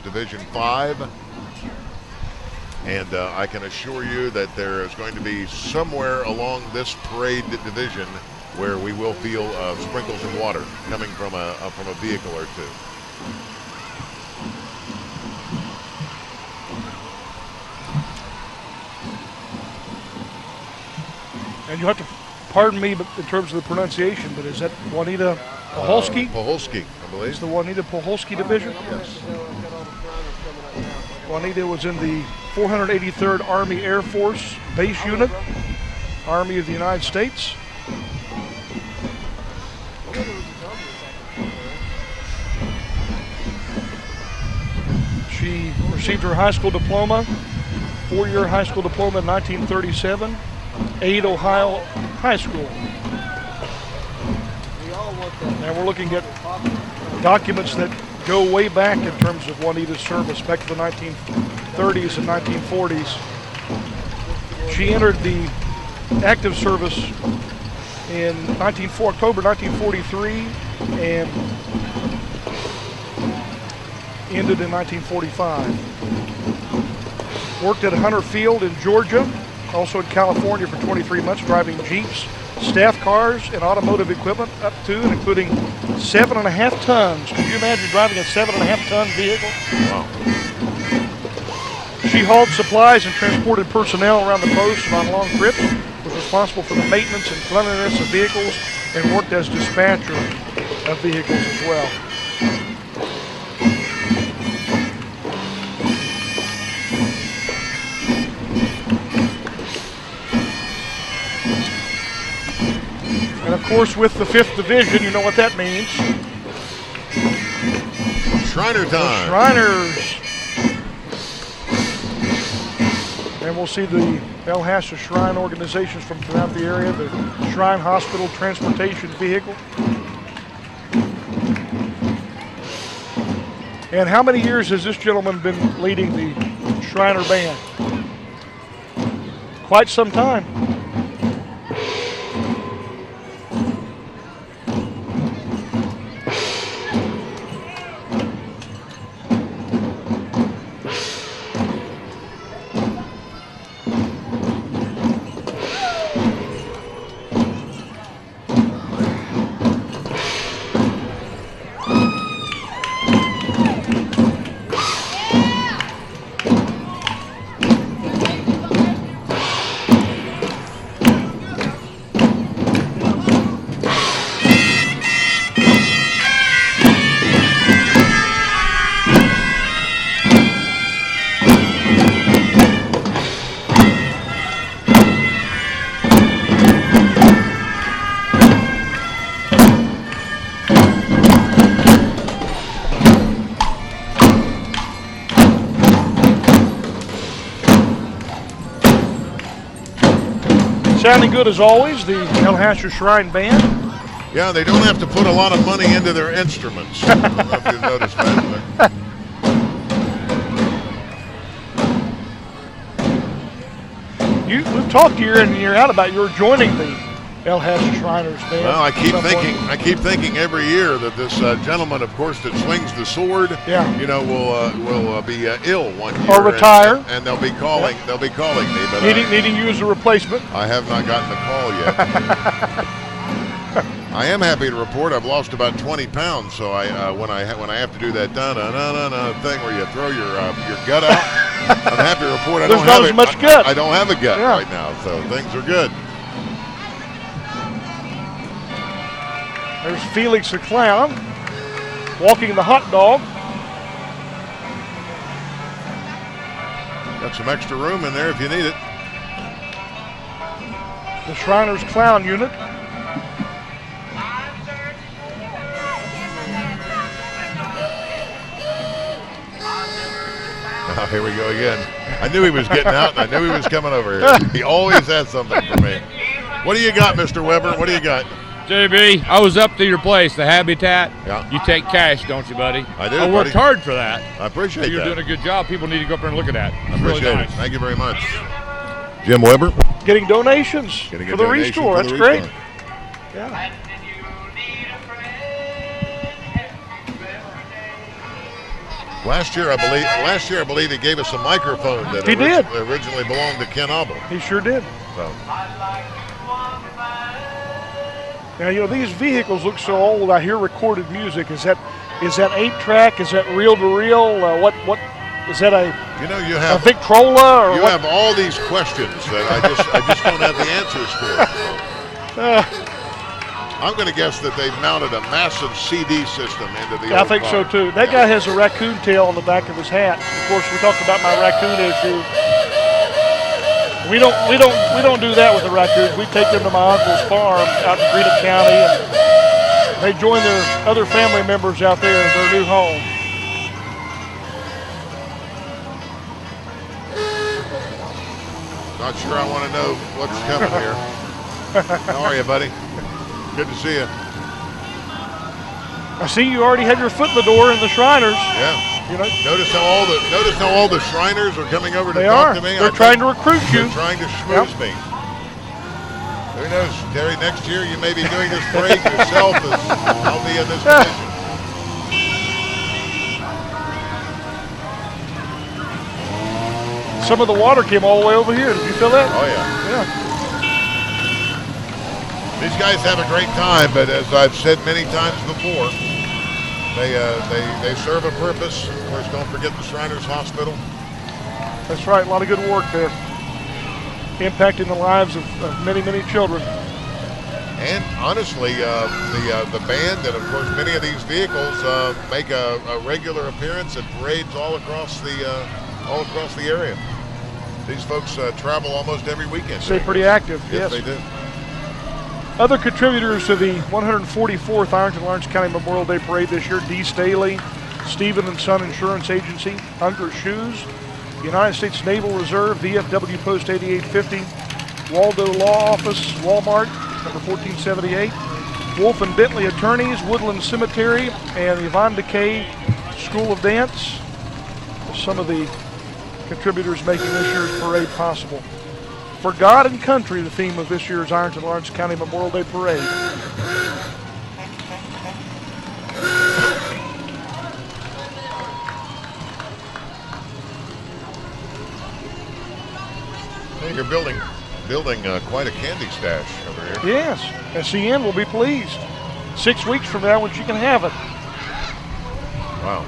Division 5. And I can assure you that there is going to be somewhere along this parade division where we will feel sprinkles of water coming from a vehicle or two. And you have to pardon me, but in terms of the pronunciation, but is that Juanita Puholski? Puholski, I believe. It's the Juanita Puholski division? Yes. Juanita was in the 483rd Army Air Force Base Unit, Army of the United States. She received her high school diploma, four-year high school diploma in 1937, Aid, Ohio High School. And we're looking at documents that go way back in terms of Juanita's service, back to the 1930s and 1940s. She entered the active service in October 1943 and ended in 1945. Worked at Hunter Field in Georgia, also in California for 23 months, driving Jeeps, staff cars, and automotive equipment up to and including 7.5 tons. Could you imagine driving a 7.5-ton vehicle? Wow. She hauled supplies and transported personnel around the post and on long trips, was responsible for the maintenance and cleanliness of vehicles, and worked as dispatcher of vehicles as well. And of course, with the 5th Division, you know what that means. Shriner time. Shriners. And we'll see the ElHasa Shrine organizations from throughout the area, the Shrine Hospital Transportation Vehicle. And how many years has this gentleman been leading the Shriner Band? Quite some time. Sounding good as always, the ElHasa Shrine Band. Yeah, they don't have to put a lot of money into their instruments. I don't know if you've noticed that. We've talked year in and year out about your joining the ElHasa Shriners Band. Well, I keep thinking every year that this gentleman, of course, that swings the sword, yeah, you know, will be ill one year or retire, and they'll be calling. Yeah. They'll be calling me, but needing you as a replacement. I have not gotten the call yet. I am happy to report I've lost about 20 pounds. So when I have to do that thing where you throw your gut out, I'm happy to report I don't have as much gut. I don't have a gut right now, so things are good. There's Felix the Clown walking the hot dog. Got some extra room in there if you need it. The Shriners Clown Unit. Oh, here we go again. I knew he was getting out, and I knew he was coming over here. He always has something for me. What do you got, Mr. Weber? What do you got? JB, I was up to your place, the Habitat. Yeah. You take cash, don't you, buddy? I do. I worked hard for that. I appreciate that. You're doing a good job. People need to go up there and look at that. I appreciate really nice. it. Thank you very much. Jim Weber. Getting donations for the restore. That's great. Yeah. Last year, I believe he gave us a microphone that He did. originally belonged to Ken Obel. He sure did. So. Now, you know, these vehicles look so old. I hear recorded music. Is that 8-track? Is that reel-to-reel? What is that, a Victrola? Or you have all these questions that I just don't have the answers for. I'm going to guess that they've mounted a massive CD system into the. Yeah, I think so too. That guy has a raccoon tail on the back of his hat. Of course, we talked about my raccoon issue. We don't do that with the raccoons. We take them to my uncle's farm out in Greenock County, and they join their other family members out there in their new home. Not sure I want to know what's coming here. How are you, buddy? Good to see you. I see you already have your foot in the door in the Shriners. Yeah. You know. Notice how all the Shriners are coming over to They talk are. to me. They're trying to recruit you. They're trying to schmooze me. Who knows, Terry? Next year you may be doing this parade yourself, as I'll be in this position. Some of the water came all the way over here. Did you feel that? Oh yeah. Yeah. These guys have a great time, but as I've said many times before, they serve a purpose. Of course, don't forget the Shriners Hospital. That's right. A lot of good work there, impacting the lives of many, many children. And honestly, the band and of course many of these vehicles make a regular appearance at parades all across the area. These folks travel almost every weekend. Stay pretty active. Yes, they do. Other contributors to the 144th Ironton Lawrence County Memorial Day Parade this year: D. Staley, Stephen & Son Insurance Agency, Hunger Shoes, United States Naval Reserve, VFW Post 8850, Waldo Law Office, Walmart, number 1478, Wolf and Bentley Attorneys, Woodland Cemetery, and Yvonne Decay School of Dance. Some of the contributors making this year's parade possible. For God and Country, the theme of this year's Ironton Lawrence County Memorial Day Parade. Hey, you're building quite a candy stash over here. Yes, and CN will be pleased. 6 weeks from now when she can have it. Wow.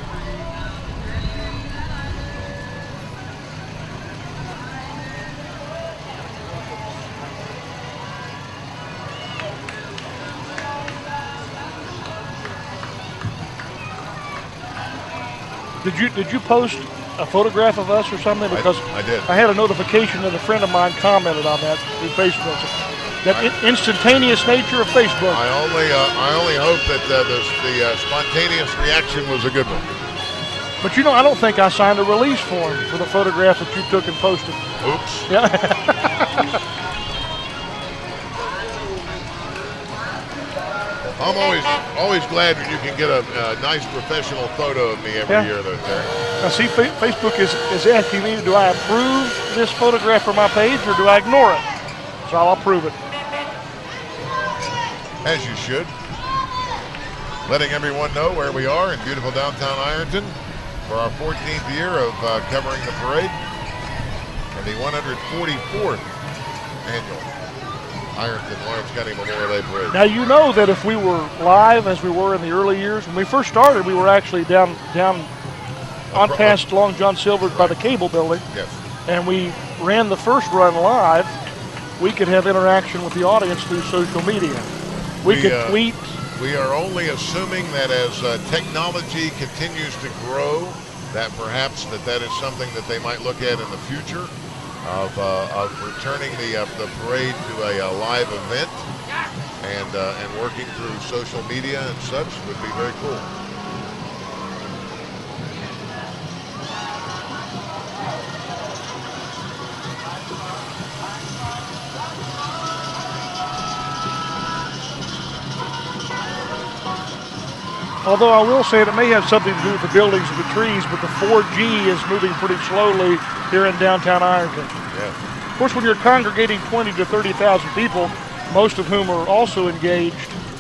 Did you post a photograph of us or something? Because I did. I had a notification that a friend of mine commented on that through Facebook. That instantaneous nature of Facebook. I only hope that the spontaneous reaction was a good one. But you know, I don't think I signed a release form for the photograph that you took and posted. Oops. Yeah. I'm always glad when you can get a nice professional photo of me every year, though, Terry. Now, see, Facebook is asking me, do I approve this photograph for my page or do I ignore it? So I'll approve it. As you should. Letting everyone know where we are in beautiful downtown Ironton for our 14th year of covering the parade and the 144th annual Ironton Lawrence County Memorial Day Parade. Now, you know that if we were live as we were in the early years, when we first started, we were actually down on past Long John Silver's by the cable building. Yes. And we ran the first run live. We could have interaction with the audience through social media. We could tweet. We are only assuming that as technology continues to grow, that perhaps that is something that they might look at in the future. Of returning the parade to a live event and working through social media and such would be very cool. Although I will say that it may have something to do with the buildings and the trees, but the 4G is moving pretty slowly here in downtown Ironton. Yeah. Of course, when you're congregating 20 to 30,000 people, most of whom are also engaged